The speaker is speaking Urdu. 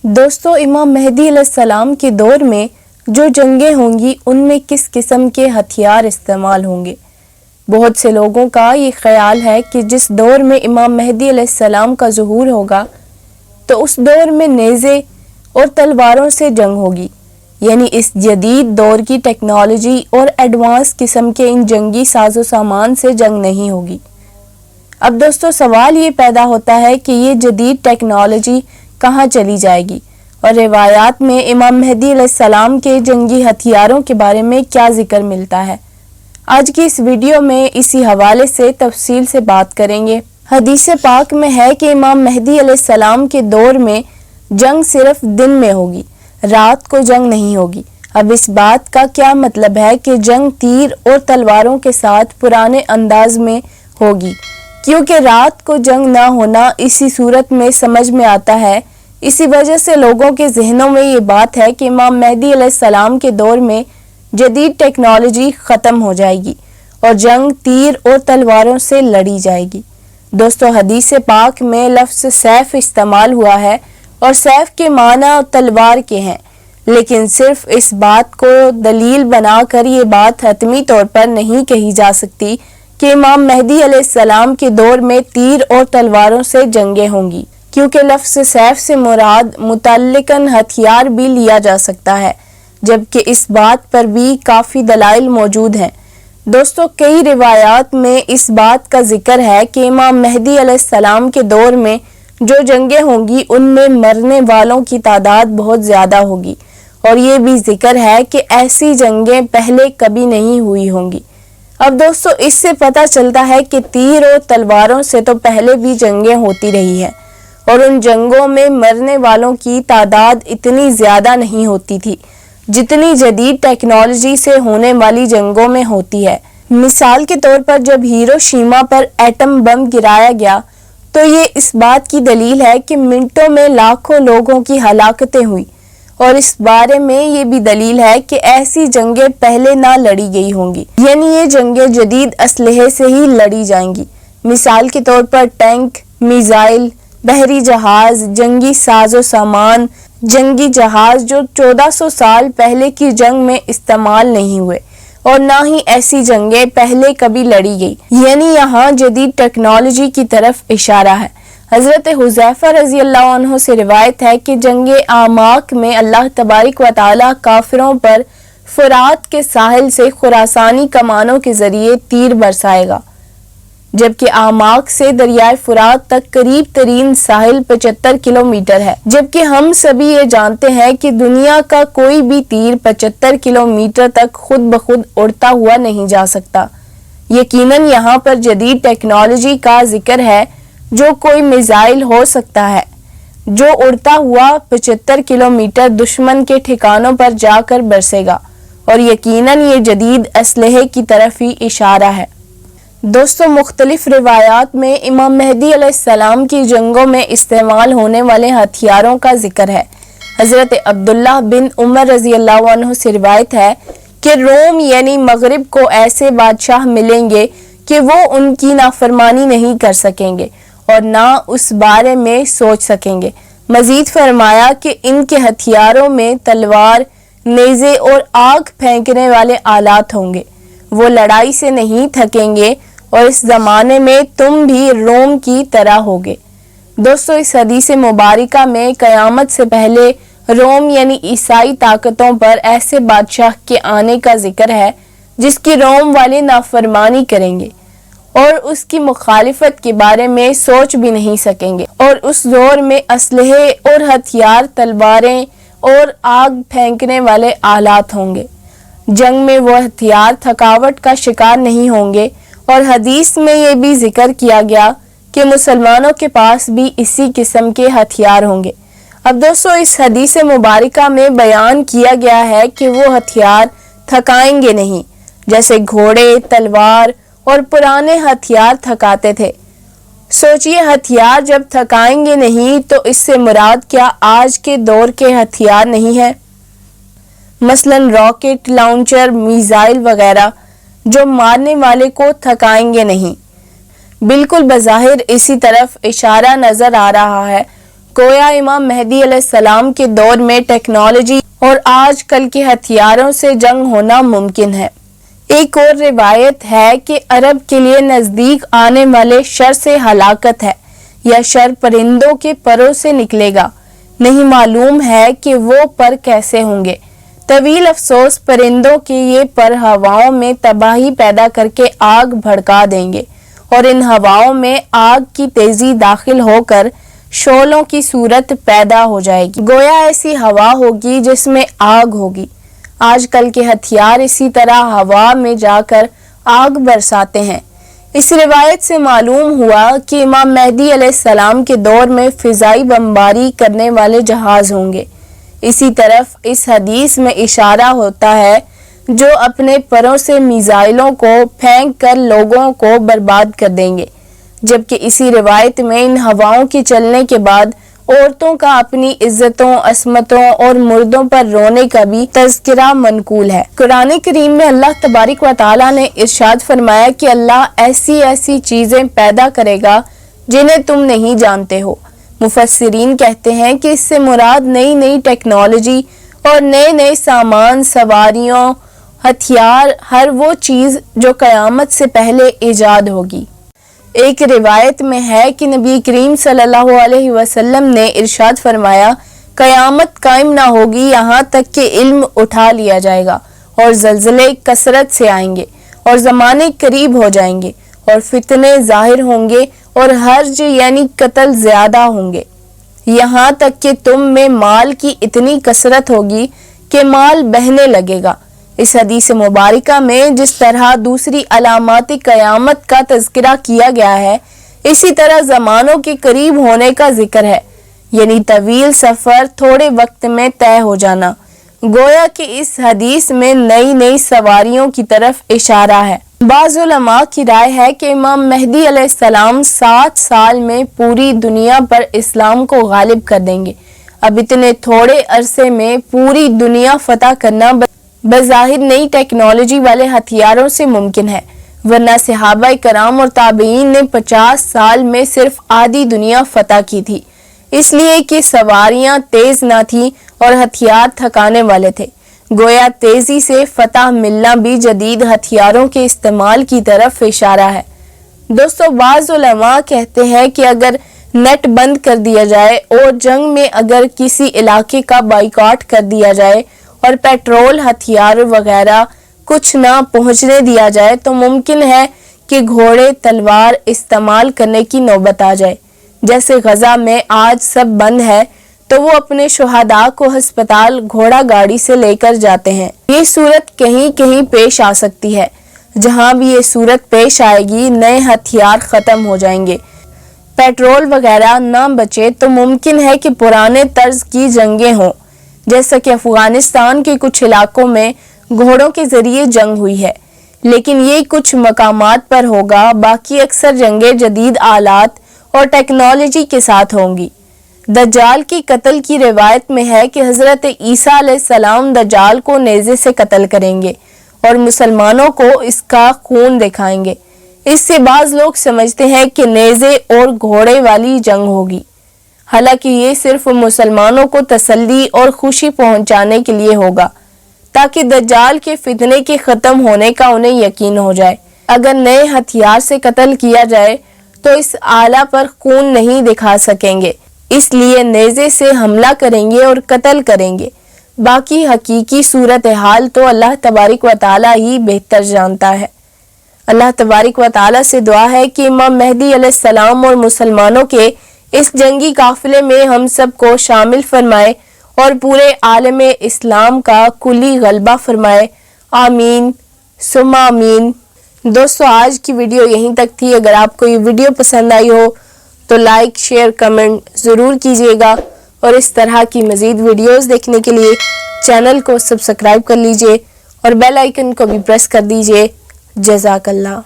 دوستو، امام مہدی علیہ السلام کے دور میں جو جنگیں ہوں گی ان میں کس قسم کے ہتھیار استعمال ہوں گے؟ بہت سے لوگوں کا یہ خیال ہے کہ جس دور میں امام مہدی علیہ السلام کا ظہور ہوگا تو اس دور میں نیزے اور تلواروں سے جنگ ہوگی، یعنی اس جدید دور کی ٹیکنالوجی اور ایڈوانس قسم کے ان جنگی ساز و سامان سے جنگ نہیں ہوگی۔ اب دوستو، سوال یہ پیدا ہوتا ہے کہ یہ جدید ٹیکنالوجی کہاں چلی جائے گی، اور روایات میں امام مہدی علیہ السلام کے جنگی ہتھیاروں کے بارے میں کیا ذکر ملتا ہے؟ آج کی اس ویڈیو میں اسی حوالے سے تفصیل سے بات کریں گے۔ حدیث پاک میں ہے کہ امام مہدی علیہ السلام کے دور میں جنگ صرف دن میں ہوگی، رات کو جنگ نہیں ہوگی۔ اب اس بات کا کیا مطلب ہے کہ جنگ تیر اور تلواروں کے ساتھ پرانے انداز میں ہوگی؟ کیونکہ رات کو جنگ نہ ہونا اسی صورت میں سمجھ میں آتا ہے، اسی وجہ سے لوگوں کے ذہنوں میں یہ بات ہے کہ امام مہدی علیہ السلام کے دور میں جدید ٹیکنالوجی ختم ہو جائے گی اور جنگ تیر اور تلواروں سے لڑی جائے گی۔ دوستو، حدیث پاک میں لفظ سیف استعمال ہوا ہے اور سیف کے معنی تلوار کے ہیں، لیکن صرف اس بات کو دلیل بنا کر یہ بات حتمی طور پر نہیں کہی جا سکتی کہ امام مہدی علیہ السلام کے دور میں تیر اور تلواروں سے جنگیں ہوں گی، کیونکہ لفظ سیف سے مراد متعلقاً ہتھیار بھی لیا جا سکتا ہے، جبکہ اس بات پر بھی کافی دلائل موجود ہیں۔ دوستو، کئی روایات میں اس بات کا ذکر ہے کہ امام مہدی علیہ السلام کے دور میں جو جنگیں ہوں گی ان میں مرنے والوں کی تعداد بہت زیادہ ہوگی، اور یہ بھی ذکر ہے کہ ایسی جنگیں پہلے کبھی نہیں ہوئی ہوں گی۔ اب دوستو، اس سے پتہ چلتا ہے کہ تیر اور تلواروں سے تو پہلے بھی جنگیں ہوتی رہی ہیں، اور ان جنگوں میں مرنے والوں کی تعداد اتنی زیادہ نہیں ہوتی تھی جتنی جدید ٹیکنالوجی سے ہونے والی جنگوں میں ہوتی ہے۔ مثال کے طور پر جب ہیروشیما پر ایٹم بم گرایا گیا تو یہ اس بات کی دلیل ہے کہ منٹوں میں لاکھوں لوگوں کی ہلاکتیں ہوئی، اور اس بارے میں یہ بھی دلیل ہے کہ ایسی جنگیں پہلے نہ لڑی گئی ہوں گی، یعنی یہ جنگیں جدید اسلحے سے ہی لڑی جائیں گی۔ مثال کے طور پر ٹینک، میزائل، بحری جہاز، جنگی ساز و سامان، جنگی جہاز جو 1400 سال پہلے کی جنگ میں استعمال نہیں ہوئے، اور نہ ہی ایسی جنگیں پہلے کبھی لڑی گئی، یعنی یہاں جدید ٹیکنالوجی کی طرف اشارہ ہے۔ حضرت حذیفہ رضی اللہ عنہ سے روایت ہے کہ جنگ اعماق میں اللہ تبارک و تعالی کافروں پر فرات کے ساحل سے خراسانی کمانوں کے ذریعے تیر برسائے گا، جبکہ اعماق سے دریائے فرات تک قریب ترین ساحل 75 کلومیٹر ہے، جبکہ ہم سبھی یہ جانتے ہیں کہ دنیا کا کوئی بھی تیر 75 کلومیٹر تک خود بخود اڑتا ہوا نہیں جا سکتا۔ یقیناً یہاں پر جدید ٹیکنالوجی کا ذکر ہے، جو کوئی میزائل ہو سکتا ہے جو اڑتا ہوا 75 کلومیٹر دشمن کے ٹھکانوں پر جا کر برسے گا، اور یقیناً یہ جدید اسلحے کی طرف ہی اشارہ ہے۔ دوستو، مختلف روایات میں امام مہدی علیہ السلام کی جنگوں میں استعمال ہونے والے ہتھیاروں کا ذکر ہے۔ حضرت عبداللہ بن عمر رضی اللہ عنہ سے روایت ہے کہ روم یعنی مغرب کو ایسے بادشاہ ملیں گے کہ وہ ان کی نافرمانی نہیں کر سکیں گے اور نہ اس بارے میں سوچ سکیں گے۔ مزید فرمایا کہ ان کے ہتھیاروں میں تلوار، نیزے اور آگ پھینکنے والے آلات ہوں گے، وہ لڑائی سے نہیں تھکیں گے، اور اس زمانے میں تم بھی روم کی طرح ہوگے۔ دوستو، اس حدیث مبارکہ میں قیامت سے پہلے روم یعنی عیسائی طاقتوں پر ایسے بادشاہ کے آنے کا ذکر ہے جس کی روم والے نافرمانی کریں گے اور اس کی مخالفت کے بارے میں سوچ بھی نہیں سکیں گے، اور اس دور میں اسلحے اور ہتھیار، تلواریں اور آگ پھینکنے والے آلات ہوں گے۔ جنگ میں وہ ہتھیار تھکاوٹ کا شکار نہیں ہوں گے، اور حدیث میں یہ بھی ذکر کیا گیا کہ مسلمانوں کے پاس بھی اسی قسم کے ہتھیار ہوں گے۔ اب دوستو، اس حدیث مبارکہ میں بیان کیا گیا ہے کہ وہ ہتھیار تھکائیں گے نہیں، جیسے گھوڑے، تلوار اور پرانے ہتھیار تھکاتے تھے۔ سوچئے، ہتھیار جب تھکائیں گے نہیں تو اس سے مراد کیا آج کے دور کے ہتھیار نہیں ہیں؟ مثلاً راکٹ لانچر، میزائل وغیرہ جو مارنے والے کو تھکائیں گے نہیں۔ بالکل بظاہر اسی طرف اشارہ نظر آ رہا ہے، گویا امام مہدی علیہ السلام کے دور میں ٹیکنالوجی اور آج کل کے ہتھیاروں سے جنگ ہونا ممکن ہے۔ ایک اور روایت ہے کہ عرب کے لیے نزدیک آنے والے شر سے ہلاکت ہے یا شر پرندوں کے پروں سے نکلے گا، نہیں معلوم ہے کہ وہ پر کیسے ہوں گے۔ طویل افسوس پرندوں کے یہ پر ہواؤں میں تباہی پیدا کر کے آگ بھڑکا دیں گے اور ان ہواؤں میں آگ کی تیزی داخل ہو کر شعلوں کی صورت پیدا ہو جائے گی، گویا ایسی ہوا ہوگی جس میں آگ ہوگی۔ آج کل کے ہتھیار اسی طرح ہوا میں جا کر آگ برساتے ہیں۔ اس روایت سے معلوم ہوا کہ امام مہدی علیہ السلام کے دور میں فضائی بمباری کرنے والے جہاز ہوں گے۔ اسی طرف اس حدیث میں اشارہ ہوتا ہے جو اپنے پروں سے میزائلوں کو پھینک کر لوگوں کو برباد کر دیں گے، جبکہ اسی روایت میں ان ہواؤں کے چلنے کے بعد عورتوں کا اپنی عزتوں، عصمتوں اور مردوں پر رونے کا بھی تذکرہ منقول ہے۔ قرآن کریم میں اللہ تبارک و تعالیٰ نے ارشاد فرمایا کہ اللہ ایسی ایسی چیزیں پیدا کرے گا جنہیں تم نہیں جانتے ہو۔ مفسرین کہتے ہیں کہ اس سے مراد نئی نئی ٹیکنالوجی اور نئے نئے سامان، سواریوں، ہتھیار، ہر وہ چیز جو قیامت سے پہلے ایجاد ہوگی۔ ایک روایت میں ہے کہ نبی کریم صلی اللہ علیہ وسلم نے ارشاد فرمایا، قیامت قائم نہ ہوگی یہاں تک کہ علم اٹھا لیا جائے گا اور زلزلے کثرت سے آئیں گے اور زمانے قریب ہو جائیں گے اور فتنے ظاہر ہوں گے اور حرج یعنی قتل زیادہ ہوں گے، یہاں تک کہ تم میں مال کی اتنی کثرت ہوگی کہ مال بہنے لگے گا۔ اس حدیث مبارکہ میں جس طرح دوسری علامات قیامت کا تذکرہ کیا گیا ہے، اسی طرح زمانوں کے قریب ہونے کا ذکر ہے، یعنی طویل سفر تھوڑے وقت میں طے ہو جانا۔ گویا کہ اس حدیث میں نئی نئی سواریوں کی طرف اشارہ ہے۔ بعض علماء کی رائے ہے کہ امام مہدی علیہ السلام 60 سال میں پوری دنیا پر اسلام کو غالب کر دیں گے۔ اب اتنے تھوڑے عرصے میں پوری دنیا فتح کرنا بظاہر نئی ٹیکنالوجی والے ہتھیاروں سے ممکن ہے، ورنہ صحابہ کرام اور تابعین نے 50 سال میں صرف آدھی دنیا فتح کی تھی، اس لیے کہ سواریاں تیز نہ تھیں اور ہتھیار تھکانے والے تھے۔ گویا تیزی سے فتح ملنا بھی جدید ہتھیاروں کے استعمال کی طرف اشارہ ہے۔ دوستو، بعض علماء کہتے ہیں کہ اگر نیٹ بند کر دیا جائے اور جنگ میں اگر کسی علاقے کا بائیکاٹ کر دیا جائے اور پیٹرول، ہتھیار وغیرہ کچھ نہ پہنچنے دیا جائے تو ممکن ہے کہ گھوڑے، تلوار استعمال کرنے کی نوبت آ جائے۔ جیسے غزہ میں آج سب بند ہے تو وہ اپنے شہداء کو ہسپتال گھوڑا گاڑی سے لے کر جاتے ہیں۔ یہ صورت کہیں کہیں پیش آ سکتی ہے۔ جہاں بھی یہ صورت پیش آئے گی نئے ہتھیار ختم ہو جائیں گے، پیٹرول وغیرہ نہ بچے تو ممکن ہے کہ پرانے طرز کی جنگیں ہوں، جیسا کہ افغانستان کے کچھ علاقوں میں گھوڑوں کے ذریعے جنگ ہوئی ہے، لیکن یہ کچھ مقامات پر ہوگا، باقی اکثر جنگیں جدید آلات اور ٹیکنالوجی کے ساتھ ہوں گی۔ دجال کی قتل کی روایت میں ہے کہ حضرت عیسیٰ علیہ السلام دجال کو نیزے سے قتل کریں گے اور مسلمانوں کو اس کا خون دکھائیں گے۔ اس سے بعض لوگ سمجھتے ہیں کہ نیزے اور گھوڑے والی جنگ ہوگی، حالانکہ یہ صرف مسلمانوں کو تسلی اور خوشی پہنچانے کے لیے ہوگا تاکہ دجال کے فتنے کے ختم ہونے کا انہیں یقین ہو جائے۔ اگر نئے ہتھیار سے قتل کیا جائے تو اس آلہ پر خون نہیں دکھا سکیں گے، اس لیے نیزے سے حملہ کریں گے اور قتل کریں گے۔ باقی حقیقی صورتحال تو اللہ تبارک و تعالیٰ ہی بہتر جانتا ہے۔ اللہ تبارک و تعالیٰ سے دعا ہے کہ امام مہدی علیہ السلام اور مسلمانوں کے اس جنگی قافلے میں ہم سب کو شامل فرمائے اور پورے عالم اسلام کا کلی غلبہ فرمائے، آمین ثم آمین۔ دوستو، آج کی ویڈیو یہیں تک تھی۔ اگر آپ کو یہ ویڈیو پسند آئی ہو تو لائک، شیئر، کمنٹ ضرور کیجیے گا اور اس طرح کی مزید ویڈیوز دیکھنے کے لیے چینل کو سبسکرائب کر لیجیے اور بیل آئیکن کو بھی پریس کر دیجیے۔ جزاک اللہ۔